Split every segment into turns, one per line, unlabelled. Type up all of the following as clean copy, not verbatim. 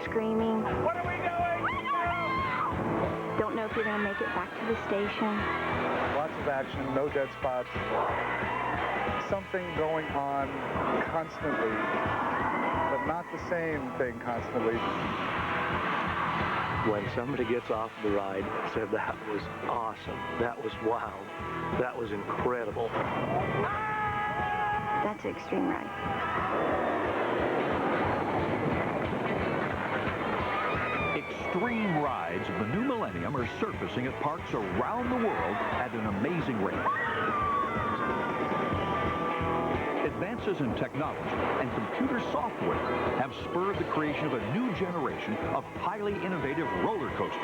screaming.
What are we doing?
Don't know if you're going to make it back to the station.
Lots of action, no dead spots. Something going on constantly, but not the same thing constantly.
When somebody gets off the ride and said, that was awesome, that was wild, that was incredible.
That's an extreme ride.
Extreme rides of the new millennium are surfacing at parks around the world at an amazing rate. Advances in technology and computer software have spurred the creation of a new generation of highly innovative roller coasters,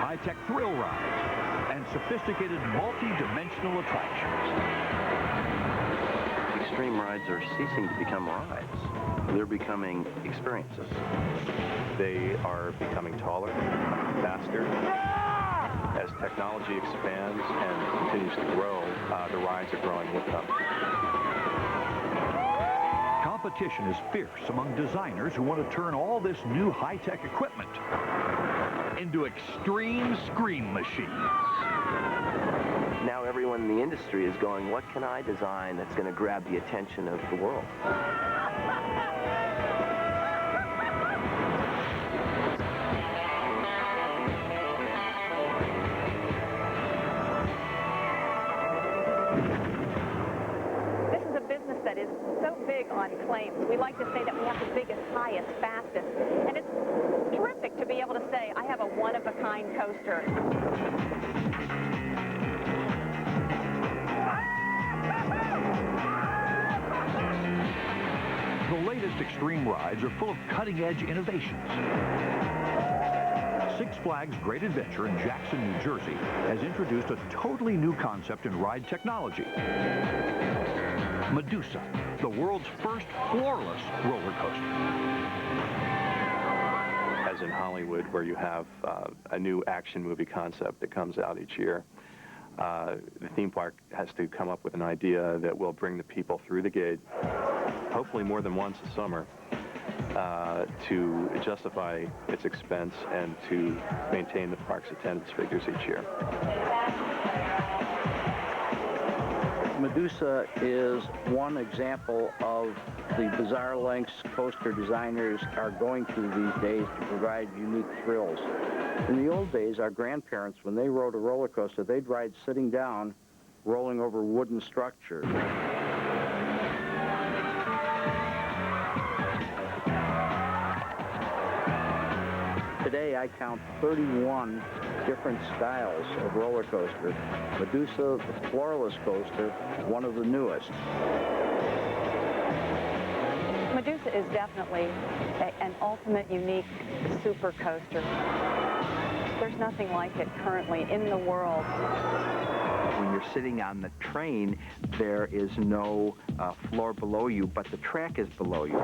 high-tech thrill rides, and sophisticated multi-dimensional attractions.
Extreme rides are ceasing to become rides. They're becoming experiences.
They are becoming taller, faster. As technology expands and continues to grow, the rides are growing with them.
Competition is fierce among designers who want to turn all this new high-tech equipment into extreme scream machines.
Now everyone in the industry is going, what can I design that's going to grab the attention of the world?
That is so big on claims. We like to say that we have the biggest, highest, fastest. And it's terrific to be able to say, I have a one-of-a-kind coaster.
The latest extreme rides are full of cutting-edge innovations. Six Flags Great Adventure in Jackson, New Jersey has introduced a totally new concept in ride technology. Medusa, the world's first floorless roller coaster.
As in Hollywood, where you have a new action movie concept that comes out each year, the theme park has to come up with an idea that will bring the people through the gate, hopefully more than once a summer, to justify its expense and to maintain the park's attendance figures each year.
Medusa is one example of the bizarre lengths coaster designers are going through these days to provide unique thrills. In the old days, our grandparents, when they rode a roller coaster, they'd ride sitting down, rolling over wooden structures. Today, I count 31 different styles of roller coaster. Medusa, the floorless coaster, one of the newest.
Medusa is definitely an ultimate, unique super coaster. There's nothing like it currently in the world.
When you're sitting on the train, there is no floor below you, but the track is below you.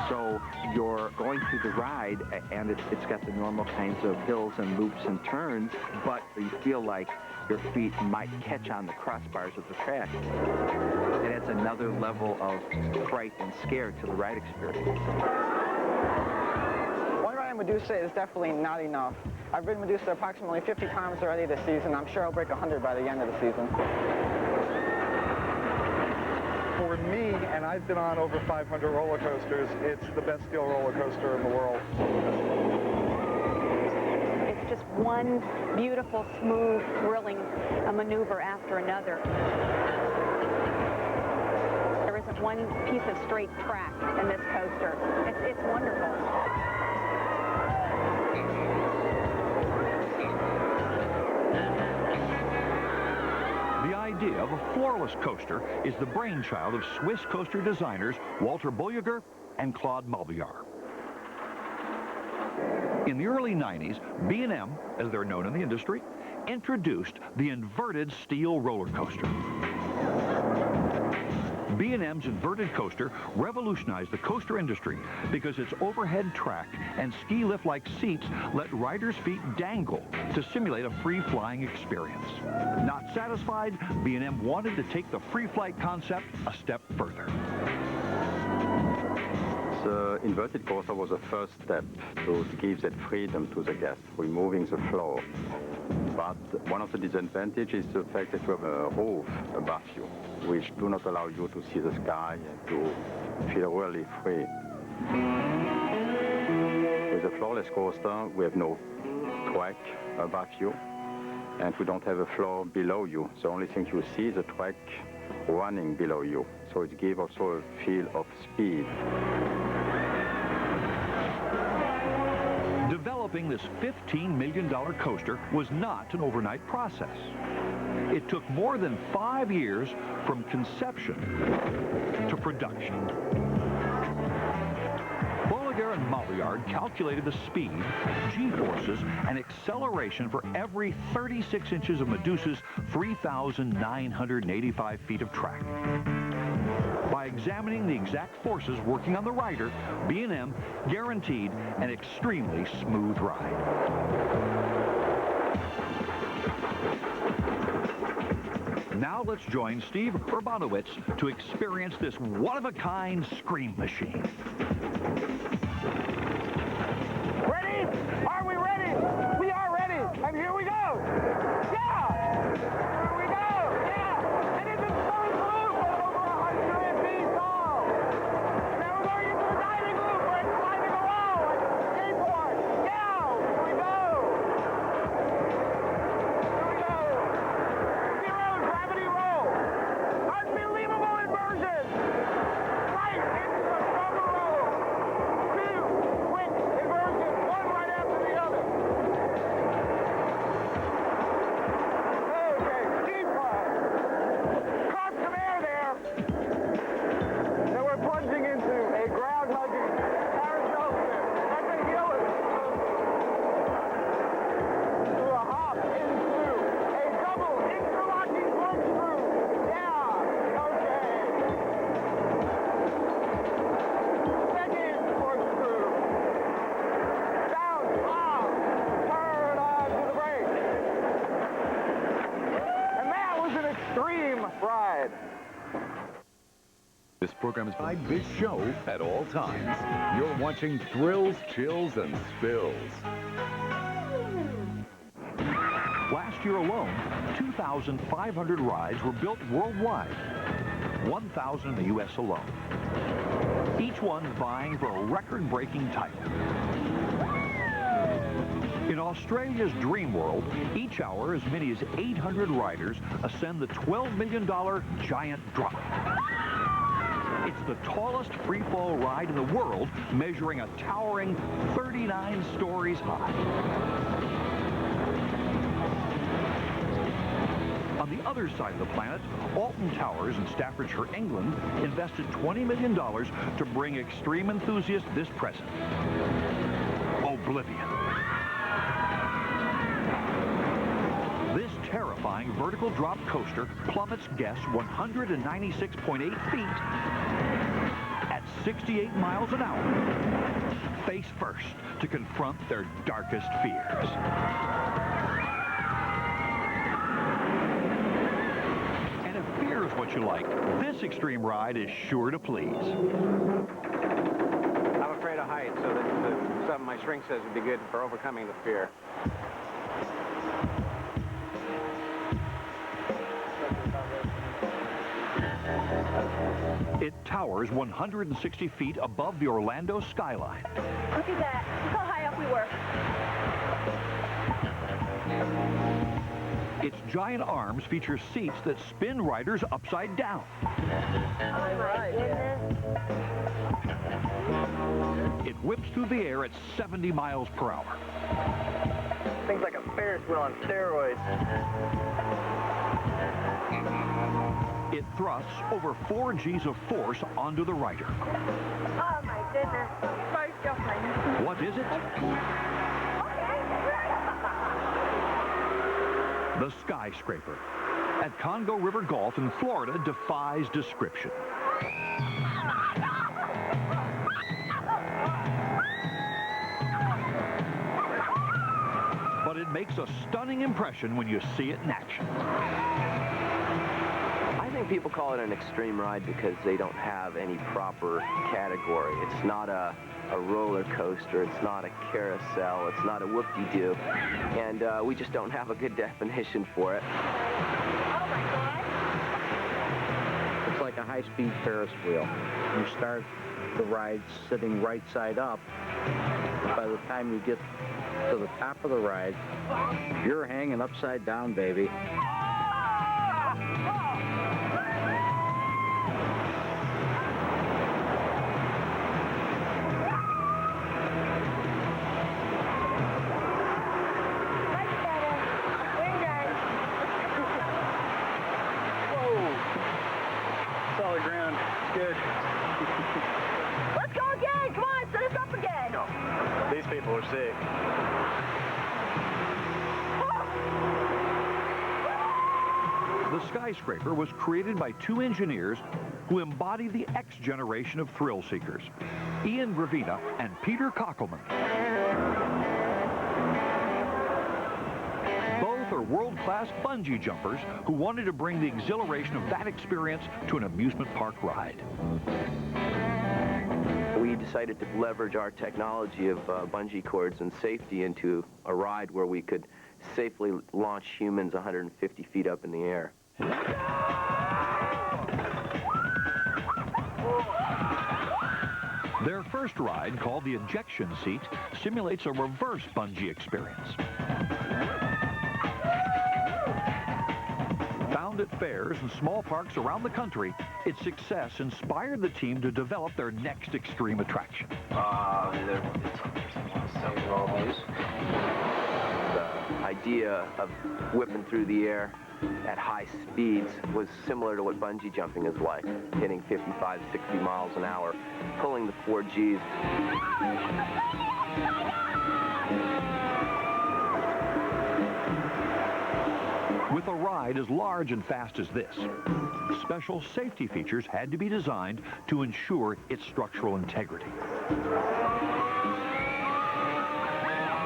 So you're going through the ride, and it's got the normal kinds of hills and loops and turns, but you feel like your feet might catch on the crossbars of the track. It adds another level of fright and scare to the ride experience.
One ride on Medusa is definitely not enough. I've ridden Medusa approximately 50 times already this season. I'm sure I'll break 100 by the end of the season.
For me, and I've been on over 500 roller coasters, it's the best steel roller coaster in the world.
It's just one beautiful, smooth, thrilling maneuver after another. There isn't one piece of straight track in this coaster. It's wonderful.
The idea of a floorless coaster is the brainchild of Swiss coaster designers Walter Boyager and Claude Malbiar. In the early 90s, B&M, as they're known in the industry, introduced the inverted steel roller coaster. B&M's inverted coaster revolutionized the coaster industry because its overhead track and ski lift-like seats let riders' feet dangle to simulate a free-flying experience. Not satisfied, B&M wanted to take the free flight concept a step further.
The inverted coaster was the first step to give that freedom to the guests, removing the floor. But one of the disadvantages is the fact that you have a roof above you, which do not allow you to see the sky and to feel really free. With a floorless coaster, we have no track above you, and we don't have a floor below you. The only thing you see is the track running below you. So it gives also a feel of speed.
Developing this $15 million coaster was not an overnight process. It took more than 5 years from conception to production. And Mollard calculated the speed, G-forces, and acceleration for every 36 inches of Medusa's 3,985 feet of track. By examining the exact forces working on the rider, B&M guaranteed an extremely smooth ride. Now let's join Steve Urbanowitz to experience this one-of-a-kind scream machine.
Ready? Are we ready? We are ready. And here we go. Yeah! Here we go. Yeah! And it's a first loop at over 100 feet tall. And now we're going into the diving loop where it's climbing a wall like a skateboard. Yeah! Here we go. Here we go. Zero gravity roll. Unbelievable inversion. Right into the rubber roll. Two quick inversions, one right after the other. Okay, deep climb. Caught some air there. Then we're plunging into a ground-hugging carousel spin. That's a heel to a hop into a double interlocking corkscrew. Yeah, okay. Second corkscrew. Down, off, turn on to the brake. And that was an extreme ride.
This program is by this show at all times. You're watching Thrills, Chills, and Spills.
Last year alone, 2,500 rides were built worldwide, 1,000 in the U.S. alone. Each one vying for a record-breaking title. In Australia's Dream World, each hour as many as 800 riders ascend the $12 million giant drop. It's the tallest free-fall ride in the world, measuring a towering 39 stories high. On the other side of the planet, Alton Towers in Staffordshire, England, invested $20 million to bring extreme enthusiasts this present: Oblivion. This terrifying vertical drop coaster plummets guests 196.8 feet at 68 miles an hour, face first to confront their darkest fears. And if fear is what you like, this extreme ride is sure to please.
I'm afraid of heights, so that something my shrink says would be good for overcoming the fear.
It towers 160 feet above the Orlando skyline.
Look at that. Look how high up we were.
Its giant arms feature seats that spin riders upside down.
Oh my goodness.
It whips through the air at 70 miles per hour.
Things like a Ferris wheel on steroids.
It thrusts over 4 G's of force onto the rider.
Oh my goodness. Both jumping.
What is it? The skyscraper at Congo River Golf in Florida defies description. But it makes a stunning impression when you see it in action.
I think people call it an extreme ride because they don't have any proper category. It's not a roller coaster, it's not a carousel, it's not a whoop-de-doo, and we just don't have a good definition for it.
It's like a high-speed Ferris wheel. You start the ride sitting right side up. By the time you get to the top of the ride, you're hanging upside down, baby.
Solid ground. Good.
Let's go again. Come on, set us up again.
No. These people are sick.
The skyscraper was created by two engineers who embody the X generation of thrill seekers, Ian Gravina and Peter Kockelman. Both are world-class bungee jumpers who wanted to bring the exhilaration of that experience to an amusement park ride.
We decided to leverage our technology of bungee cords and safety into a ride where we could safely launch humans 150 feet up in the air.
Their first ride, called the ejection seat, simulates a reverse bungee experience. Found at fairs and small parks around the country, its success inspired the team to develop their next extreme attraction.
The idea of whipping through the air at high speeds was similar to what bungee jumping is like, hitting 55, 60 miles an hour, pulling the 4 Gs.
With a ride as large and fast as this, special safety features had to be designed to ensure its structural integrity.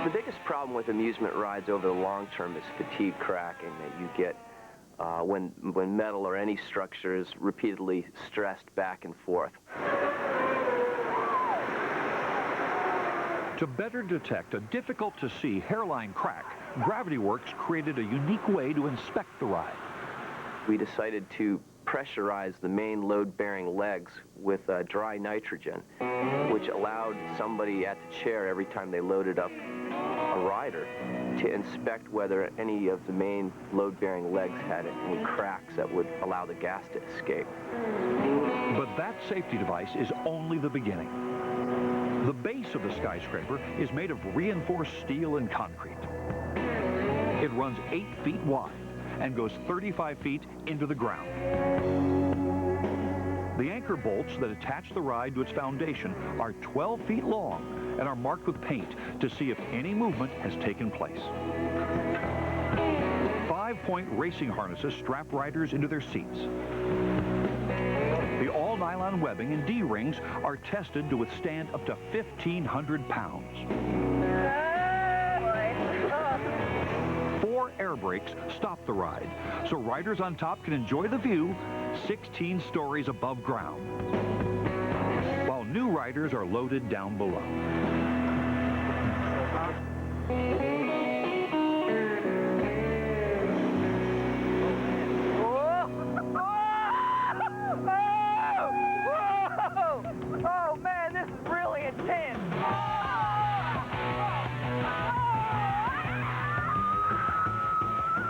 The biggest problem with amusement rides over the long term is fatigue cracking that you get when metal or any structure is repeatedly stressed back and forth.
To better detect a difficult-to-see hairline crack, Gravity Works created a unique way to inspect the ride.
We decided to pressurize the main load-bearing legs with dry nitrogen, which allowed somebody at the chair every time they loaded up a rider to inspect whether any of the main load-bearing legs had any cracks that would allow the gas to escape.
But that safety device is only the beginning. The base of the skyscraper is made of reinforced steel and concrete. It runs 8 feet wide and goes 35 feet into the ground. The anchor bolts that attach the ride to its foundation are 12 feet long and are marked with paint to see if any movement has taken place. 5-point racing harnesses strap riders into their seats. The all-nylon webbing and D-rings are tested to withstand up to 1,500 pounds. 4 air brakes stop the ride, so riders on top can enjoy the view 16 stories above ground, while new riders are loaded down below.
Oh man, this is really intense.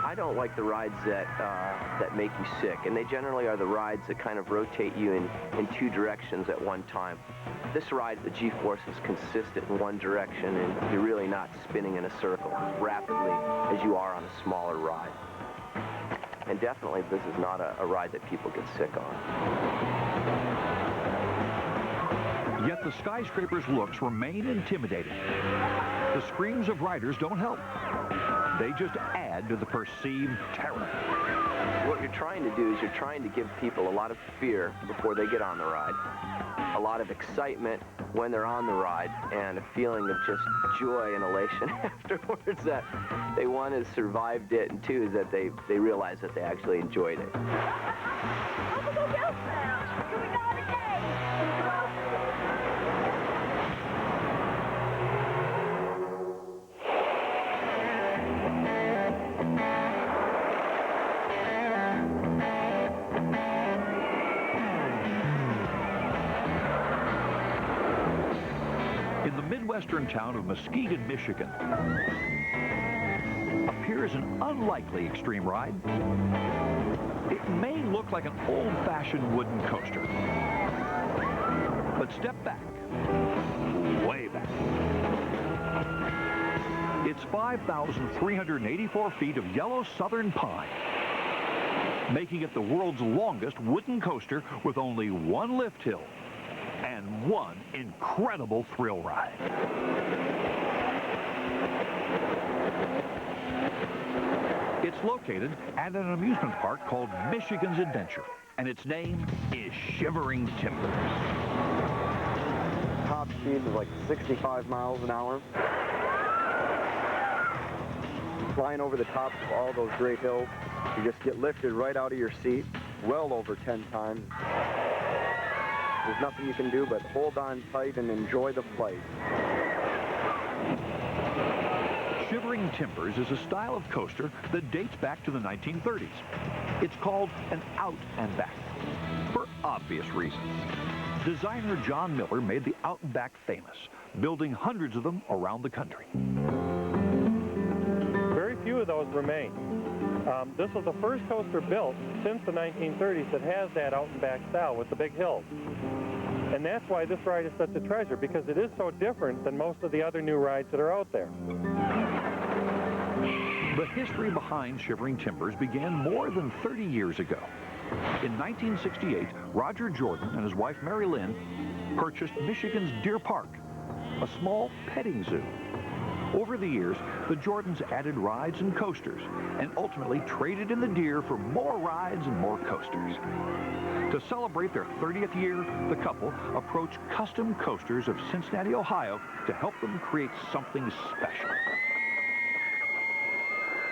I don't like the rides that make you sick, and they generally are the rides that kind of rotate you in 2 directions at one time. This ride, the G-force is consistent in one direction, and you're really not spinning in a circle as rapidly as you are on a smaller ride. And definitely, this is not a ride that people get sick on.
Yet the skyscraper's looks remain intimidating. The screams of riders don't help. They just add to the perceived terror.
What you're trying to do is you're trying to give people a lot of fear before they get on the ride, a lot of excitement when they're on the ride, and a feeling of just joy and elation afterwards that they, one, has survived it, and two, is that they realize that they actually enjoyed it.
In the Midwestern town of Muskegon, Michigan, appears an unlikely extreme ride. It may look like an old-fashioned wooden coaster, but step back, way back. It's 5,384 feet of yellow southern pine, making it the world's longest wooden coaster with only one lift hill and one incredible thrill ride. It's located at an amusement park called Michigan's Adventure, and its name is Shivering Timbers.
Top speed is like 65 miles an hour. Flying over the top of all those great hills, you just get lifted right out of your seat, well over 10 times. There's nothing you can do but hold on tight and enjoy the flight.
Shivering Timbers is a style of coaster that dates back to the 1930s. It's called an out and back, for obvious reasons. Designer John Miller made the out and back famous, building hundreds of them around the country.
Very few of those remain. This was the first coaster built since the 1930s that has that out and back style with the big hills. And that's why this ride is such a treasure, because it is so different than most of the other new rides that are out there.
The history behind Shivering Timbers began more than 30 years ago. In 1968, Roger Jordan and his wife Mary Lynn purchased Michigan's Deer Park, a small petting zoo. Over the years, the Jordans added rides and coasters and ultimately traded in the deer for more rides and more coasters. To celebrate their 30th year, the couple approached Custom Coasters of Cincinnati, Ohio to help them create something special.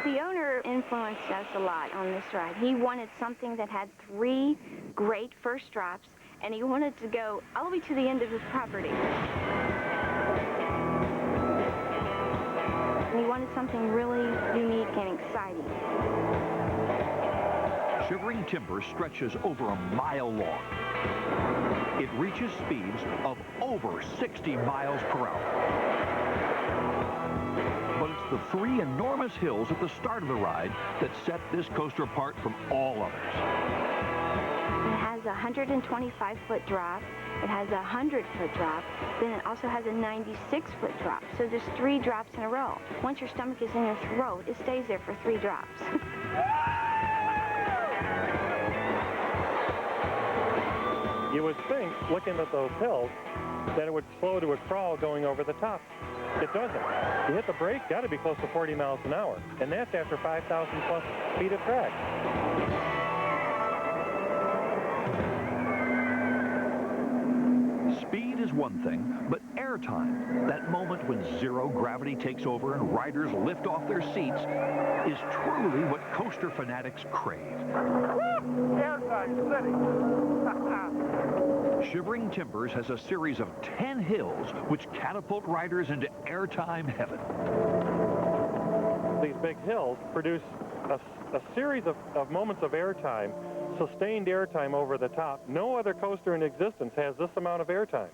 The owner influenced us a lot on this ride. He wanted something that had 3 great first drops, and he wanted to go all the way to the end of his property. And he wanted something really unique and exciting.
Shivering Timbers stretches over a mile long. It reaches speeds of over 60 miles per hour. But it's the 3 enormous hills at the start of the ride that set this coaster apart from all others.
It has a 125-foot drop. It has a 100-foot drop. Then it also has a 96-foot drop. So there's 3 drops in a row. Once your stomach is in your throat, it stays there for 3 drops.
You would think, looking at those hills, that it would slow to a crawl going over the top. It doesn't. You hit the brake, got to be close to 40 miles an hour, and that's after 5,000 plus feet of track.
Speed is one thing, but airtime, that moment when zero gravity takes over and riders lift off their seats, is truly what coaster fanatics crave.
Airtime city.
Shivering Timbers has a series of 10 hills which catapult riders into airtime heaven.
These big hills produce a series of moments of airtime, sustained airtime over the top. No other coaster in existence has this amount of airtime.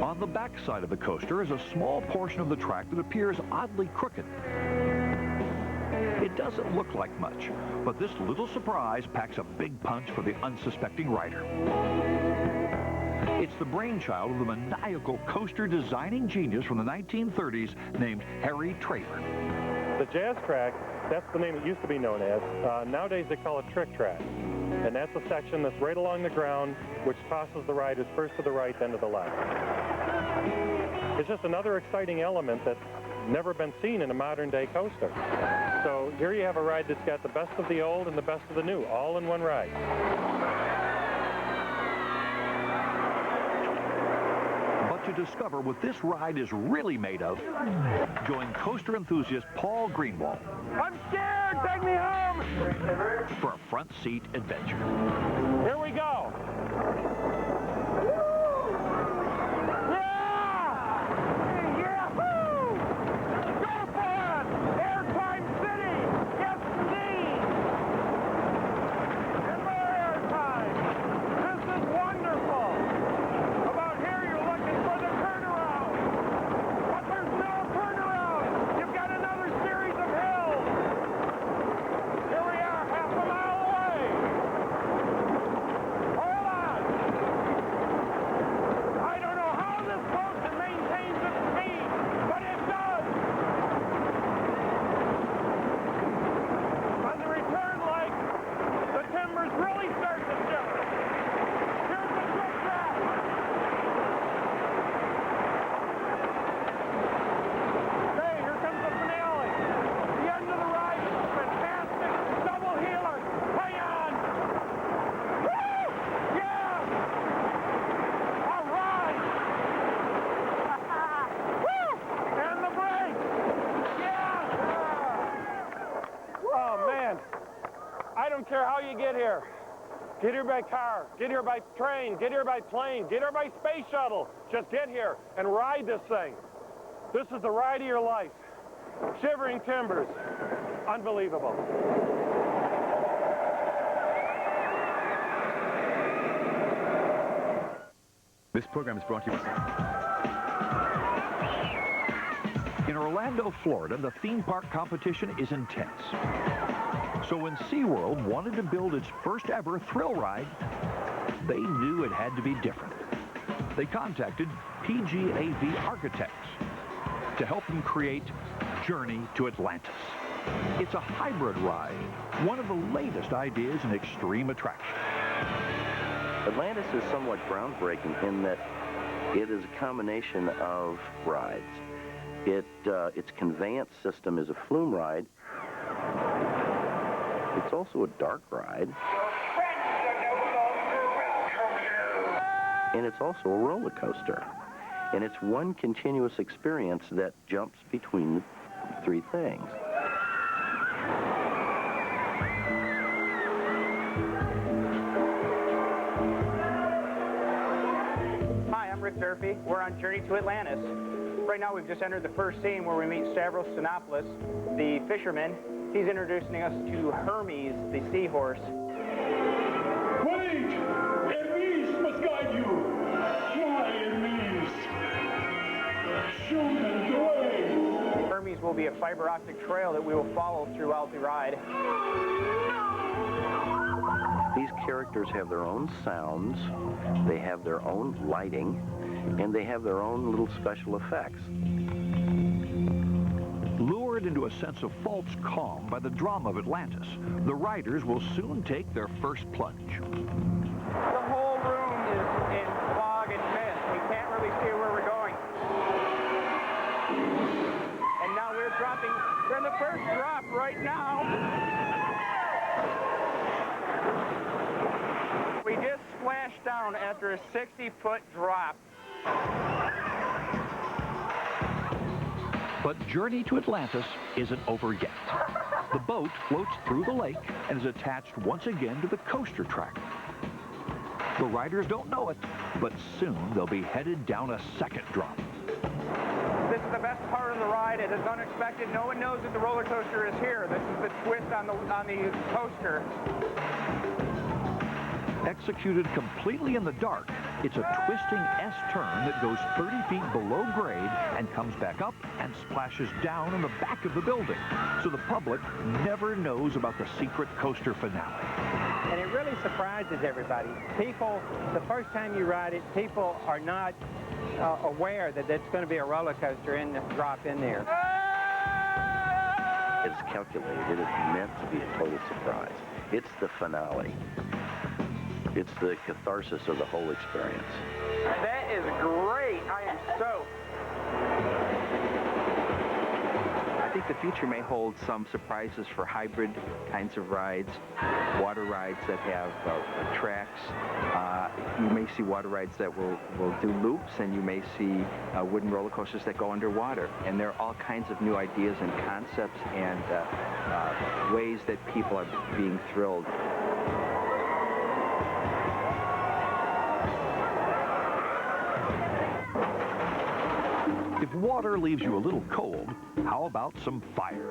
On the backside of the coaster is a small portion of the track that appears oddly crooked. It doesn't look like much, but this little surprise packs a big punch for the unsuspecting rider. It's the brainchild of the maniacal coaster designing genius from the 1930s named Harry Traver.
The jazz track, that's the name it used to be known as. Nowadays they call it trick track. And that's a section that's right along the ground, which tosses the riders first to the right, then to the left. It's just another exciting element that's never been seen in a modern-day coaster. So here you have a ride that's got the best of the old and the best of the new, all in one ride.
But to discover what this ride is really made of, join coaster enthusiast Paul Greenwald
I'm scared! Take me home!
for a front seat adventure.
Here we go! I don't care how you get here. Get here by car, get here by train, get here by plane, get here by space shuttle. Just get here and ride this thing. This is the ride of your life. Shivering timbers. Unbelievable.
This program is brought to you.
In Orlando, Florida, the theme park competition is intense. So when SeaWorld wanted to build its first ever thrill ride, they knew it had to be different. They contacted PGAV Architects to help them create Journey to Atlantis. It's a hybrid ride, one of the latest ideas in extreme attraction.
Atlantis is somewhat groundbreaking in that it is a combination of rides. Its conveyance system is a flume ride. It's also a dark ride. And it's also a roller coaster. And it's one continuous experience that jumps between the three things.
Hi, I'm Rick Durfee. We're on Journey to Atlantis. Right now we've just entered the first scene where we meet Stavros Sinopoulos, the fisherman. He's introducing us to Hermes, the seahorse.
Wait! Hermes must guide you! Why, Hermes? Show them the way!
Hermes will be a fiber optic trail that we will follow throughout the ride.
These characters have their own sounds, they have their own lighting, and they have their own little special effects.
Lured into a sense of false calm by the drama of Atlantis, the riders will soon take their first plunge.
The whole room is in fog and mist. We can't really see where we're going. And now we're dropping. We're in the first drop right now. We just splashed down after a 60-foot drop.
But Journey to Atlantis isn't over yet. The boat floats through the lake and is attached once again to the coaster track. The riders don't know it, but soon they'll be headed down a second drop.
This is the best part of the ride. It is unexpected. No one knows that the roller coaster is here. This is the twist on the coaster.
Executed completely in the dark, it's a twisting S-turn that goes 30 feet below grade and comes back up and splashes down in the back of the building. So the public never knows about the secret coaster finale.
And it really surprises everybody. People, the first time you ride it, people are not aware that it's going to be a roller coaster and drop in there.
It's calculated. It is meant to be a total surprise. It's the finale.
It's the catharsis of the whole experience.
That is great. I am stoked.
I think the future may hold some surprises for hybrid kinds of rides, water rides that have tracks. You may see water rides that will do loops, and you may see wooden roller coasters that go underwater. And there are all kinds of new ideas and concepts and ways that people are being thrilled.
If water leaves you a little cold, how about some fire?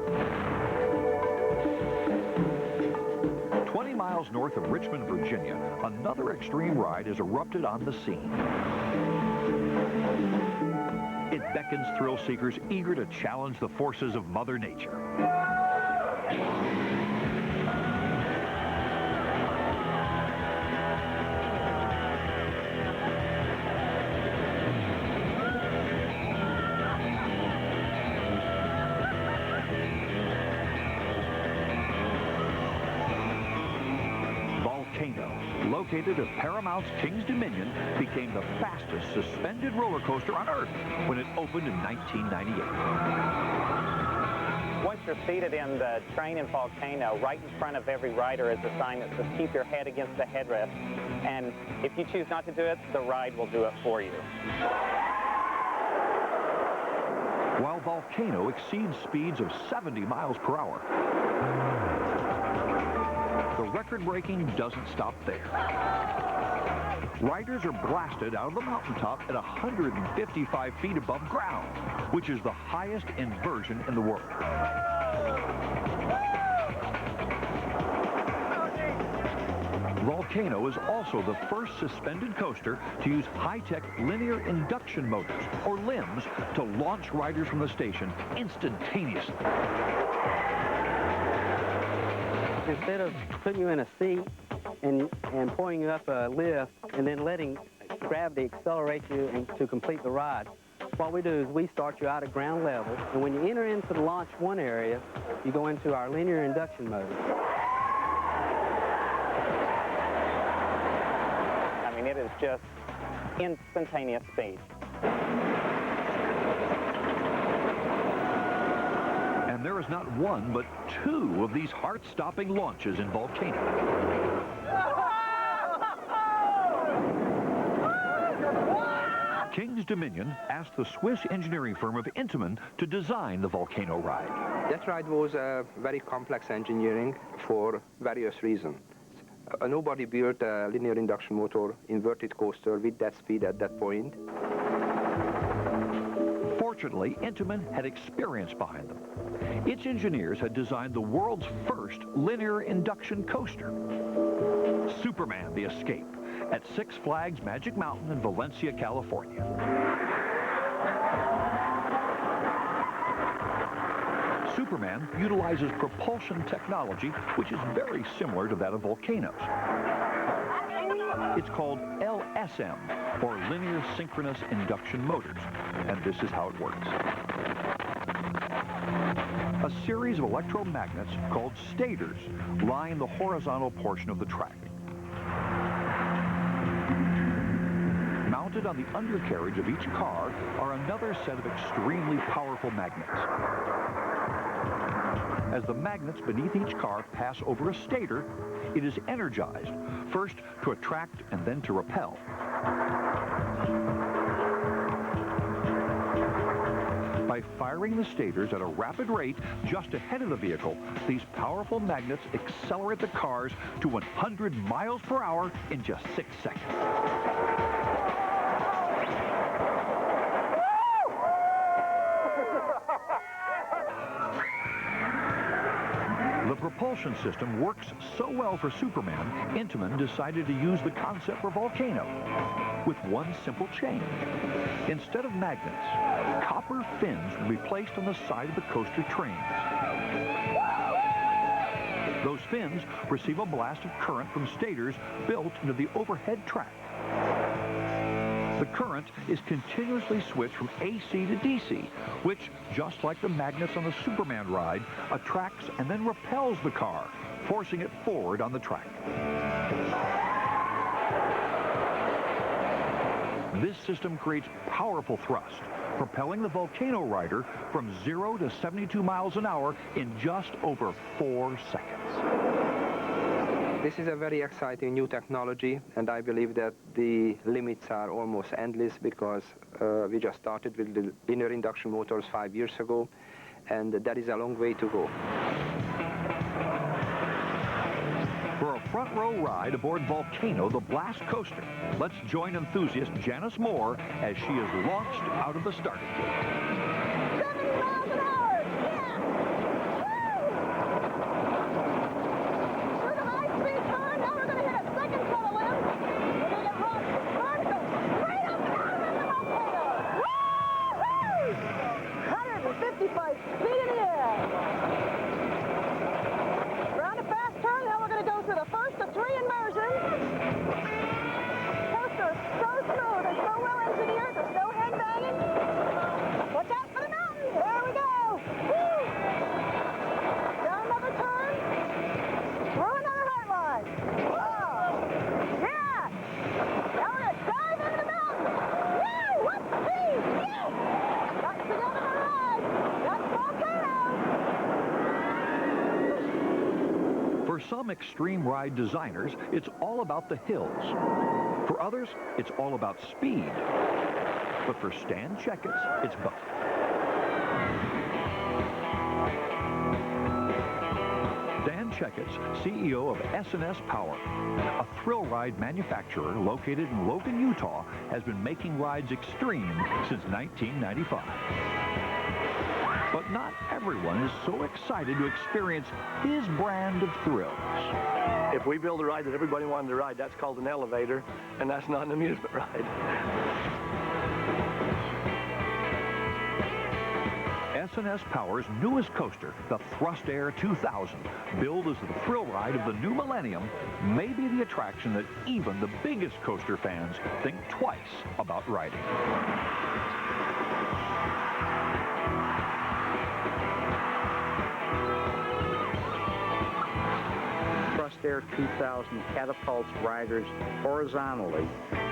20 miles north of Richmond, Virginia, another extreme ride has erupted on the scene. It beckons thrill seekers eager to challenge the forces of Mother Nature. Located at Paramount's King's Dominion, became the fastest suspended roller coaster on Earth when it opened in 1998.
Once you're seated in the train in Volcano, right in front of every rider is a sign that says keep your head against the headrest. And if you choose not to do it, the ride will do it for you.
While Volcano exceeds speeds of 70 miles per hour, the record-breaking doesn't stop there. Riders are blasted out of the mountaintop at 155 feet above ground, which is the highest inversion in the world. Volcano is also the first suspended coaster to use high-tech linear induction motors, or LIMS, to launch riders from the station instantaneously.
Instead of putting you in a seat and pouring you up a lift and then letting gravity accelerate you to complete the ride, what we do is we start you out at ground level, and when you enter into the launch 1 area, you go into our linear induction mode.
I mean, it is just instantaneous speed.
And there is not one, but 2 of these heart-stopping launches in Volcano. King's Dominion asked the Swiss engineering firm of Intamin to design the Volcano ride.
That ride was very complex engineering for various reasons. Nobody built a linear induction motor inverted coaster with that speed at that point.
Fortunately, Intamin had experience behind them. Its engineers had designed the world's first linear induction coaster, Superman the Escape, at Six Flags Magic Mountain in Valencia, California. Superman utilizes propulsion technology, which is very similar to that of Volcano's. It's called LSM, or Linear Synchronous Induction Motors, and this is how it works. A series of electromagnets called stators line the horizontal portion of the track. Mounted on the undercarriage of each car are another set of extremely powerful magnets. As the magnets beneath each car pass over a stator, it is energized, first to attract and then to repel. By firing the stators at a rapid rate just ahead of the vehicle, these powerful magnets accelerate the cars to 100 miles per hour in just 6 seconds. The propulsion system works so well for Superman, Intamin decided to use the concept for Volcano with one simple change. Instead of magnets, copper fins will be placed on the side of the coaster trains. Those fins receive a blast of current from stators built into the overhead track. The current is continuously switched from AC to DC, which, just like the magnets on the Superman ride, attracts and then repels the car, forcing it forward on the track. This system creates powerful thrust, propelling the Volcano rider from 0 to 72 miles an hour in just over 4 seconds.
This is a very exciting new technology, and I believe that the limits are almost endless because we just started with the linear induction motors 5 years ago, and there is a long way to go.
For a front row ride aboard Volcano, the Blast Coaster, let's join enthusiast Janice Moore as she is launched out of the starting gate.
70 miles an hour! Yeah! Woo! With a high-speed turn, now we're going to hit a second set of limbs. We're going to get launched vertical, straight up down into the volcano. Woo-hoo! 155 feet in the air. Around a fast turn, now we're going to go through the first of 3 inversions. Coaster is so smooth and so well engineered, there's no head banging. Watch out for the mountain. There we go. Woo! Down another turn. Through another height line. Whoa! Yeah! Now we're going to dive into the mountain. Woo! What speed! Yeah! That's the end of the ride. That's Volcano.
For some extreme ride designers, it's all about the hills. For others, it's all about speed. But for Stan Checketts, it's both. Stan Checketts, CEO of S&S Power, a thrill ride manufacturer located in Logan, Utah, has been making rides extreme since 1995. But not everyone is so excited to experience his brand of thrills.
If we build a ride that everybody wanted to ride, that's called an elevator, and that's not an amusement ride.
S&S Power's newest coaster, the Thrust Air 2000, billed as the thrill ride of the new millennium, may be the attraction that even the biggest coaster fans think twice about riding.
Thrust Air 2000 catapults riders horizontally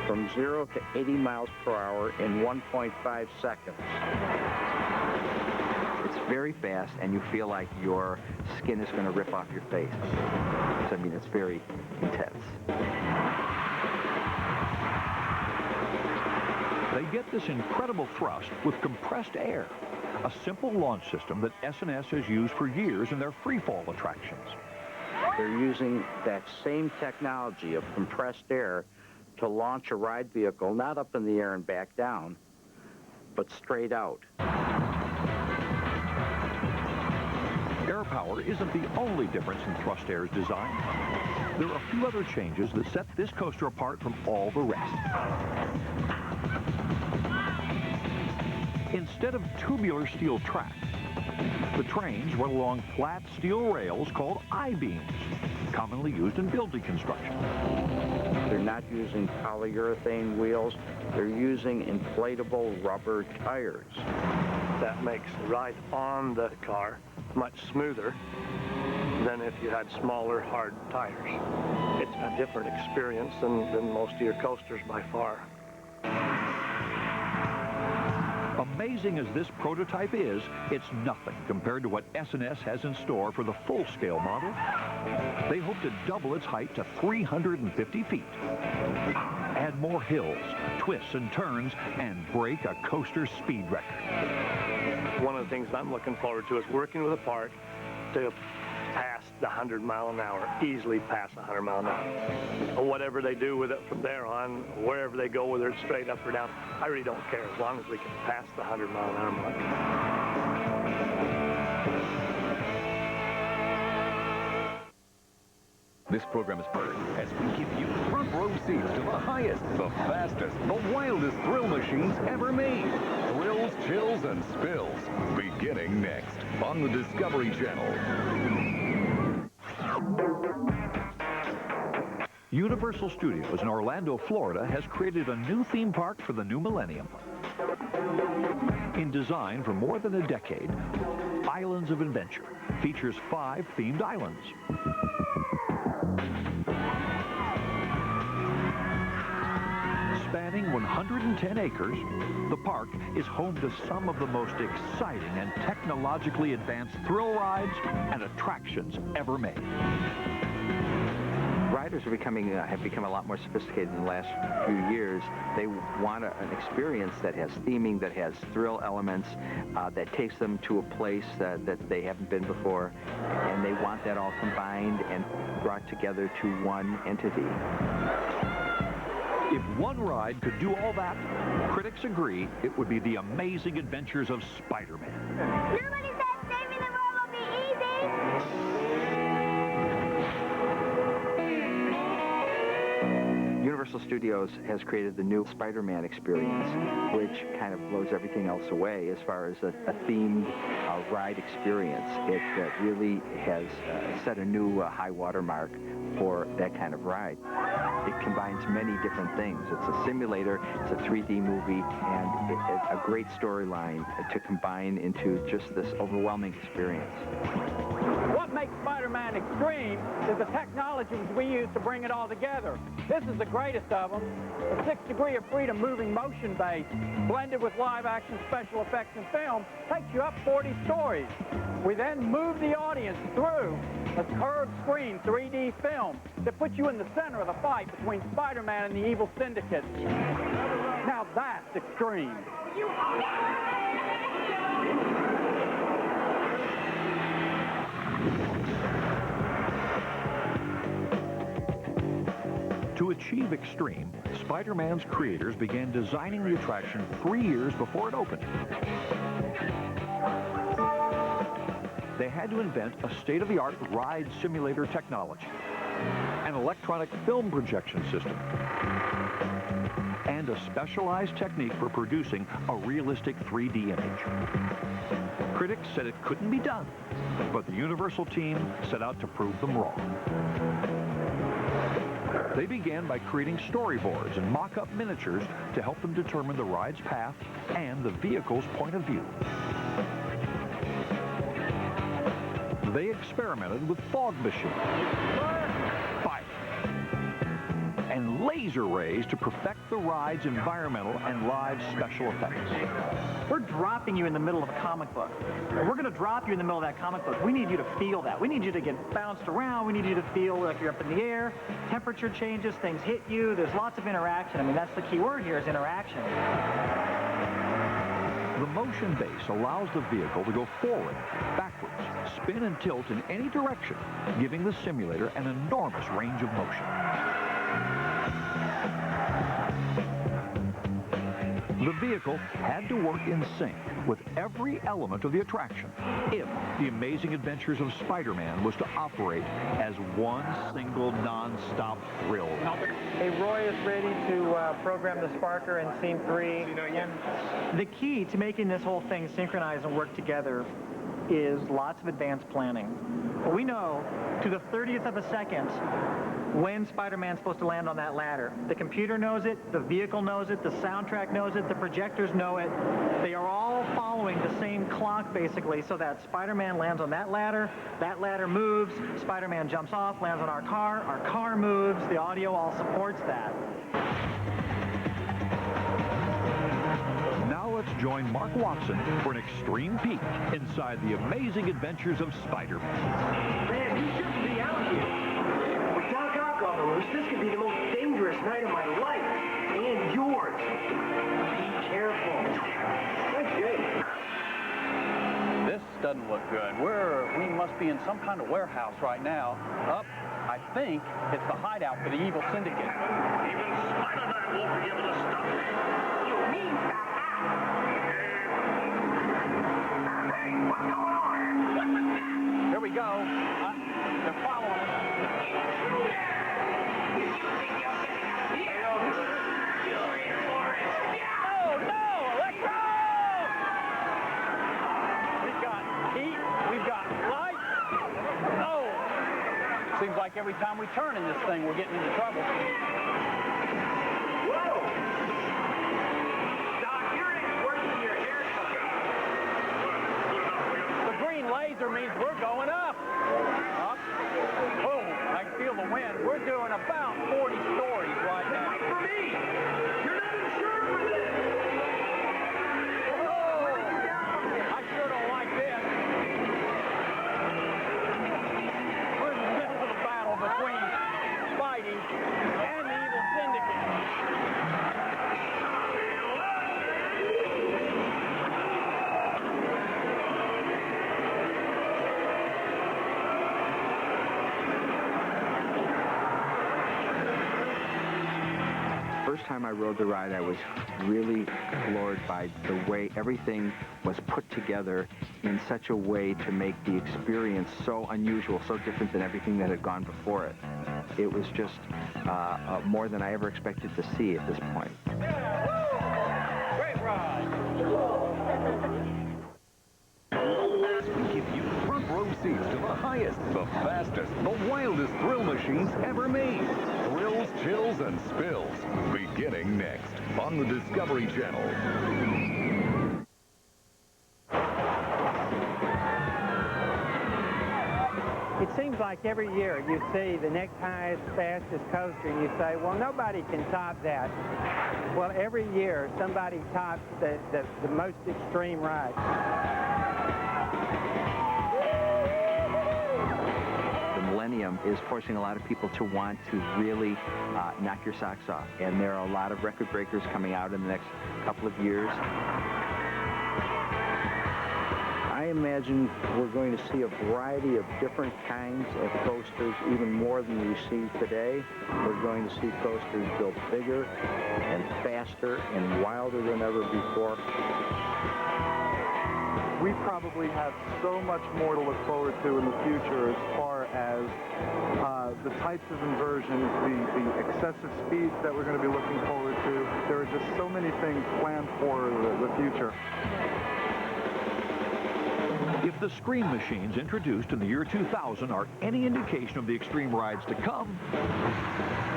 from 0 to 80 miles per hour in 1.5 seconds.
It's very fast, and you feel like your skin is going to rip off your face. So, I mean, it's very intense.
They get this incredible thrust with compressed air, a simple launch system that S&S has used for years in their free-fall attractions.
They're using that same technology of compressed air to launch a ride vehicle not up in the air and back down, but straight out.
Air power isn't the only difference in Thrust Air's design. There are a few other changes that set this coaster apart from all the rest. Instead of tubular steel tracks, the trains run along flat steel rails called I-beams, commonly used in building construction.
They're not using polyurethane wheels. They're using inflatable rubber tires.
That makes the ride on the car much smoother than if you had smaller, hard tires. It's a different experience than most of your coasters by far.
Amazing as this prototype is, it's nothing compared to what S&S has in store for the full-scale model. They hope to double its height to 350 feet. Add more hills, twists and turns, and break a coaster speed record.
One of the things I'm looking forward to is working with a park to pass the 100-mile-an-hour, easily pass 100 mile an hour. Or whatever they do with it from there on, wherever they go, whether it's straight up or down, I really don't care as long as we can pass the 100-mile-an-hour mark.
This program is heard as we give you front row seats to the highest, the fastest, the wildest thrill machines ever made. Thrills, chills, and spills. Beginning next on the Discovery Channel.
Universal Studios in Orlando, Florida has created a new theme park for the new millennium. In design for more than a decade, Islands of Adventure features 5 themed islands. Spanning 110 acres, the park is home to some of the most exciting and technologically advanced thrill rides and attractions ever made.
Riders are have become a lot more sophisticated in the last few years. They want an experience that has theming, that has thrill elements, that takes them to a place that they haven't been before, and they want that all combined and brought together to one entity.
If one ride could do all that, critics agree it would be The Amazing Adventures of Spider-Man.
Nobody said saving the world will be easy.
Universal Studios has created the new Spider-Man experience, which kind of blows everything else away as far as a themed ride experience. It really has set a new high water mark for that kind of ride. It combines many different things. It's a simulator, it's a 3D movie, and it's a great storyline to combine into just this overwhelming experience.
What makes Spider-Man extreme is the technologies we use to bring it all together. This is the greatest of them. The 6th degree of freedom moving motion base, blended with live action special effects and film, takes you up 40 stories. We then move the audience through a curved screen 3D film that puts you in the center of the fight between Spider-Man and the evil syndicate. Now that's extreme.
To achieve extreme, Spider-Man's creators began designing the attraction 3 years before it opened. They had to invent a state-of-the-art ride simulator technology, an electronic film projection system, and a specialized technique for producing a realistic 3D image. Critics said it couldn't be done, but the Universal team set out to prove them wrong. They began by creating storyboards and mock-up miniatures to help them determine the ride's path and the vehicle's point of view. They experimented with fog machines, fire, and laser rays to perfect the ride's environmental and live special effects.
We're dropping you in the middle of a comic book. We're going to drop you in the middle of that comic book. We need you to feel that. We need you to get bounced around. We need you to feel like you're up in the air. Temperature changes, things hit you. There's lots of interaction. I mean, that's the key word here is interaction.
The motion base allows the vehicle to go forward, backwards, spin and tilt in any direction, giving the simulator an enormous range of motion. The vehicle had to work in sync with every element of the attraction if The Amazing Adventures of Spider-Man was to operate as one single non-stop thrill.
Hey, Roy is ready to program the Sparker in Scene 3.
The key to making this whole thing synchronize and work together is lots of advanced planning. We know to the 30th of a second when Spider-Man's supposed to land on that ladder. The computer knows it, the vehicle knows it, the soundtrack knows it, the projectors know it. They are all following the same clock, basically, so that Spider-Man lands on that ladder moves, Spider-Man jumps off, lands on our car moves, the audio all supports that.
Now let's join Mark Watson for an extreme peek inside The Amazing Adventures of Spider-Man.
Man, you shouldn't be out here. This could be the most dangerous night of my life, and yours. Be careful. Thanks, Jake.
This doesn't look good. We must be in some kind of warehouse right now. I think it's the hideout for the evil syndicate.
Even Spider-Man won't be able to stop me. You mean that? Hey, what's going on?
Here we go. They're following us. Seems like every time we turn in this thing, we're getting into trouble.
Whoa! Doc, you're an expert with your hair color.
The green laser means we're going up. Up. Boom. I can feel the wind. We're doing about 40 stories right now.
Wait for me! You're not
first time I rode the ride, I was really floored by the way everything was put together in such a way to make the experience so unusual, so different than everything that had gone before it. It was just more than I ever expected to see at this point.
Great ride!
We give you front row seats to the highest, the fastest, the wildest thrill machines ever made. Thrills, chills, and spills. Beginning next on the Discovery Channel.
It seems like every year you see the next highest, fastest coaster, and you say, well, nobody can top that. Well, every year somebody tops the most extreme ride.
The Millennium is forcing a lot of people to want to really knock your socks off. And there are a lot of record breakers coming out in the next couple of years.
I imagine we're going to see a variety of different kinds of coasters, even more than we see today. We're going to see coasters built bigger and faster and wilder than ever before.
We probably have so much more to look forward to in the future as far as the types of inversions, the excessive speeds that we're going to be looking forward to. There are just so many things planned for the future.
If the Scream machines introduced in the year 2000 are any indication of the extreme rides to come,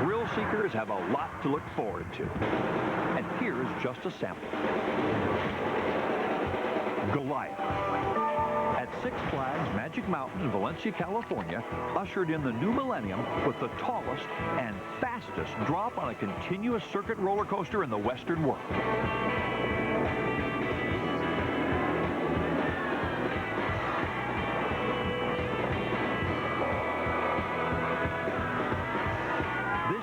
thrill seekers have a lot to look forward to. And here's just a sample. Goliath. At Six Flags Magic Mountain in Valencia, California, ushered in the new millennium with the tallest and fastest drop on a continuous circuit roller coaster in the Western world.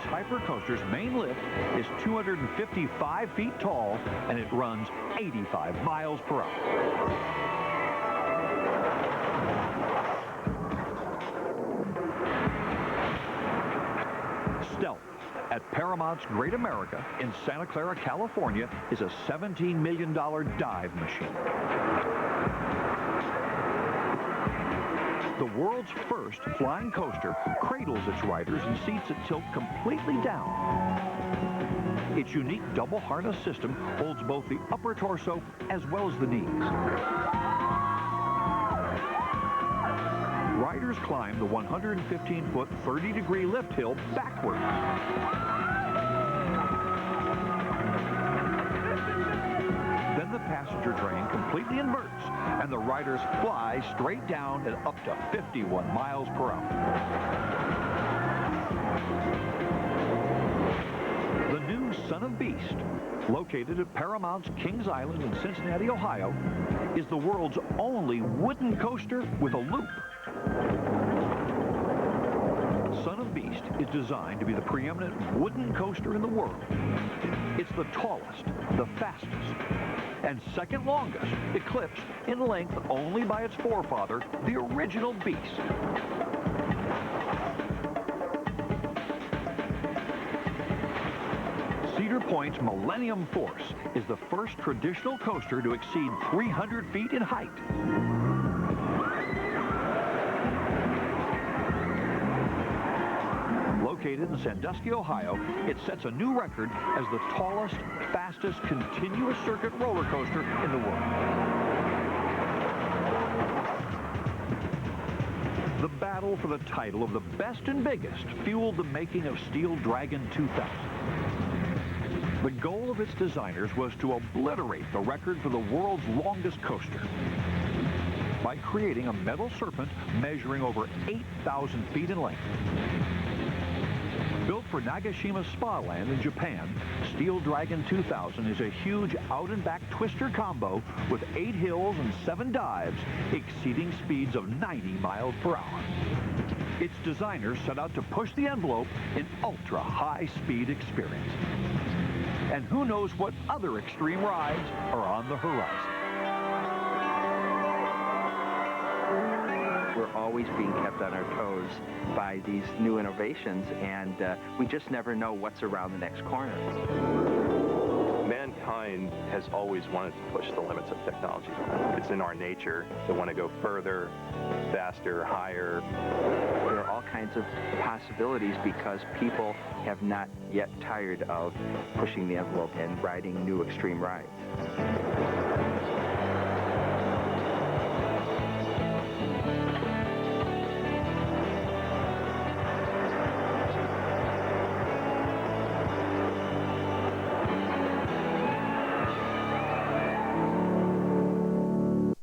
Hypercoaster's main lift is 255 feet tall, and it runs 85 miles per hour. Stealth at Paramount's Great America in Santa Clara, California, is a $17 million dive machine. The world's first flying coaster cradles its riders in seats that tilt completely down. Its unique double harness system holds both the upper torso as well as the knees. Riders climb the 115-foot, 30-degree lift hill backward. Then the passenger train completely inverts, and the riders fly straight down at up to 51 miles per hour. The new Son of Beast, located at Paramount's Kings Island in Cincinnati, Ohio, is the world's only wooden coaster with a loop. Son of Beast is designed to be the preeminent wooden coaster in the world. It's the tallest, the fastest, and second longest, eclipsed in length only by its forefather, the original Beast. Cedar Point's Millennium Force is the first traditional coaster to exceed 300 feet in height. Located in Sandusky, Ohio, it sets a new record as the tallest, fastest continuous circuit roller coaster in the world. The battle for the title of the best and biggest fueled the making of Steel Dragon 2000. The goal of its designers was to obliterate the record for the world's longest coaster by creating a metal serpent measuring over 8,000 feet in length. Built for Nagashima Spa Land in Japan, Steel Dragon 2000 is a huge out-and-back twister combo with 8 hills and 7 dives, exceeding speeds of 90 miles per hour. Its designers set out to push the envelope in ultra-high-speed experience. And who knows what other extreme rides are on the horizon.
We're we're always being kept on our toes by these new innovations, and we just never know what's around the next corner.
Mankind has always wanted to push the limits of technology. It's in our nature to want to go further, faster, higher.
There are all kinds of possibilities because people have not yet tired of pushing the envelope and riding new extreme rides.